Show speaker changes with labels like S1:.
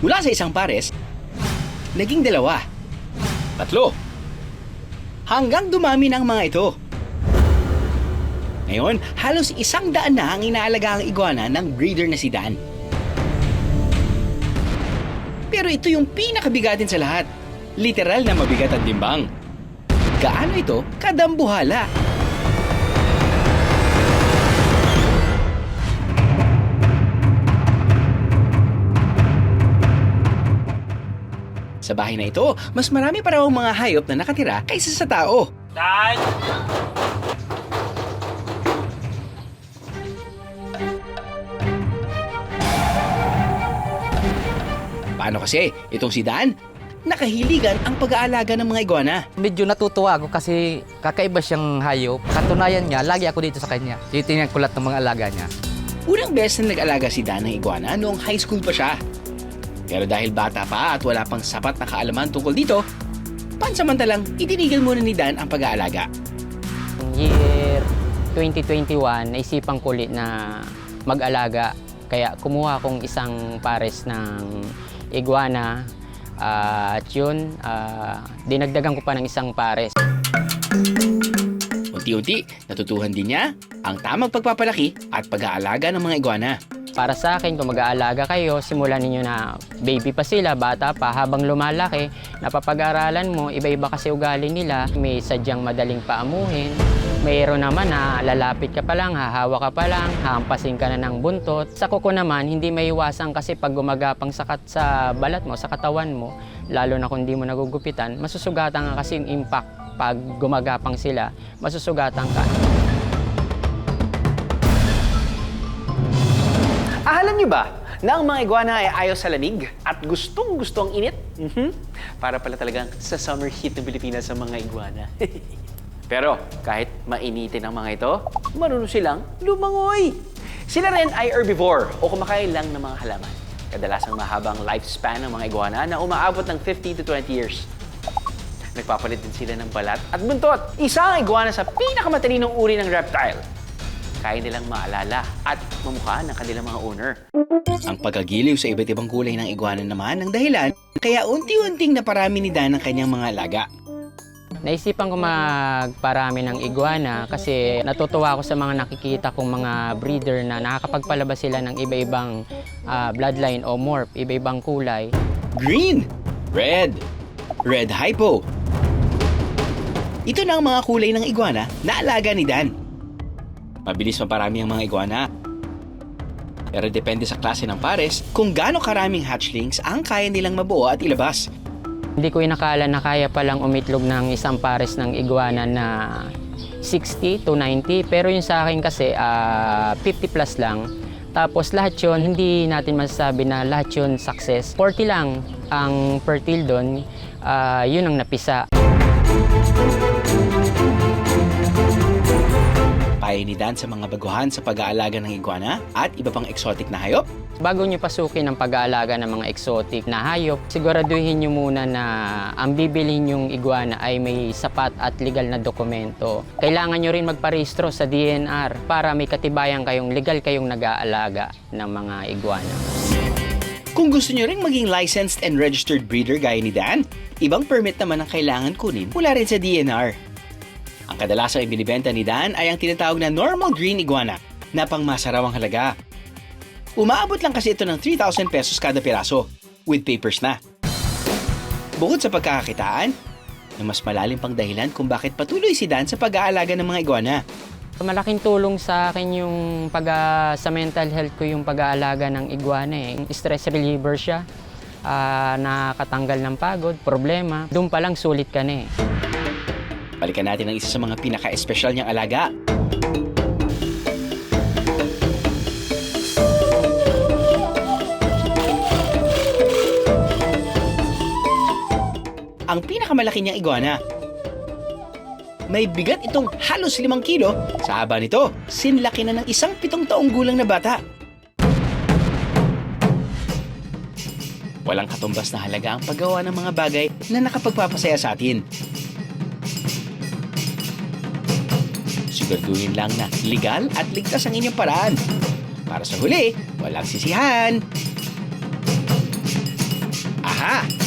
S1: Mula sa isang pares, naging 2, 3, hanggang dumami ng mga ito. Ngayon, halos 100 na ang inaalagang iguana ng breeder na si Dan. Pero ito yung pinakabigatin sa lahat. Literal na mabigat ang timbang. Gaano ito kadambuhala? Sa bahay na ito, mas marami pa raw ang mga hayop na nakatira kaysa sa tao.
S2: Dan!
S1: Paano kasi? Itong si Dan, nakahiligan ang pag-aalaga ng mga iguana.
S3: Medyo natutuwa ako kasi kakaiba siyang hayop. Katunayan niya, lagi ako dito sa kanya. Titingnan ko lahat ng mga alaga niya.
S1: Unang beses na nag-alaga si Dan ng iguana noong high school pa siya. Pero dahil bata pa at wala pang sapat na kaalaman tungkol dito, pansamantalang itinigil muna ni Dan ang pag-aalaga.
S4: Year 2021, naisipang ko ulit na mag-alaga. Kaya kumuha akong isang pares ng iguana. At yun, dinagdagan ko pa ng isang pares.
S1: Unti-unti, natutuhan din niya ang tamang pagpapalaki at pag-aalaga ng mga iguana.
S4: Para sa akin, kung mag-aalaga kayo, simulan ninyo na baby pa sila, bata pa, habang lumalaki, napapag-aralan mo, iba-iba kasi ugali nila. May sadyang madaling paamuhin. Mayroon naman na lalapit ka pa lang, hahawa ka pa lang, hampasin ka na ng buntot. Sa kuko naman, hindi maiwasan kasi pag gumagapang sakat sa balat mo, sa katawan mo, lalo na kung hindi mo nagugupitan, masusugatan ka kasi yung impact pag gumagapang sila, masusugatan ka.
S1: Alam niyo ba na ang mga iguana ay ayaw sa lamig at gustong-gusto ang init? Para pala talagang sa summer heat ng Pilipinas sa mga iguana. Pero kahit mainitin ang mga ito, marunong silang lumangoy. Sila rin ay herbivore o kumakain lang ng mga halaman. Kadalasang mahabang lifespan ng mga iguana na umaabot ng 15 to 20 years. Nagpapalit din sila ng balat at buntot. Isa ang iguana sa pinakamatalinong uri ng reptile. Kaya nilang maalala at mamukha ng kanilang mga owner. Ang pagkagiliw sa iba't ibang kulay ng iguana naman ang dahilan kaya unti-unting naparami ni Dan ang kanyang mga alaga.
S4: Naisipan ko magparami ng iguana kasi natutuwa ako sa mga nakikita kong mga breeder na nakakapagpalabas sila ng iba-ibang bloodline o morph, iba-ibang kulay.
S1: Green, red, red hypo. Ito na ang mga kulay ng iguana na alaga ni Dan. Mabilis maparami ang mga iguana. Pero depende sa klase ng pares kung gaano karaming hatchlings ang kaya nilang mabuo at ilabas.
S4: Hindi ko inakala na kaya palang umitlog ng isang pares ng iguana na 60 to 90. Pero yung sa akin kasi 50 plus lang. Tapos lahat yun, hindi natin masasabi na lahat yun success. 40 lang ang fertile doon, yun ang napisa.
S1: Payo ni Dan sa mga baguhan sa pag-aalaga ng iguana at iba pang exotic na hayop?
S4: Bago nyo pasukin ang pag-aalaga ng mga exotic na hayop, siguraduhin nyo muna na ang bibilhin yung iguana ay may sapat at legal na dokumento. Kailangan nyo rin magparehistro sa DNR para may katibayan kayong legal kayong nag-aalaga ng mga iguana.
S1: Kung gusto nyo rin maging licensed and registered breeder gaya ni Dan, ibang permit naman ang kailangan kunin mula rin sa DNR. Ang kadalasang ibinibenta ni Dan ay ang tinatawag na normal green iguana na pangmasarawang halaga. Umaabot lang kasi ito ng 3,000 pesos kada piraso, with papers na. Bukod sa pagkakakitaan, may mas malalim pang dahilan kung bakit patuloy si Dan sa pag-aalaga ng mga iguana.
S4: Malaking tulong sa akin yung sa mental health ko yung pag-aalaga ng iguana. Stress reliever siya, nakatanggal ng pagod, problema. Doon pa lang sulit ka na eh.
S1: Balikan natin ang isa sa mga pinaka-espesyal niyang alaga. Ang pinakamalaki niyang iguana. May bigat itong halos 5 kilo. Sa haba nito, sinlaki na ng isang 7 taong gulang na bata. Walang katumbas na halaga ang paggawa ng mga bagay na nakapagpapasaya sa atin. Siguraduhin lang na legal at ligtas ang inyong paraan. Para sa huli, walang sisihan. Aha!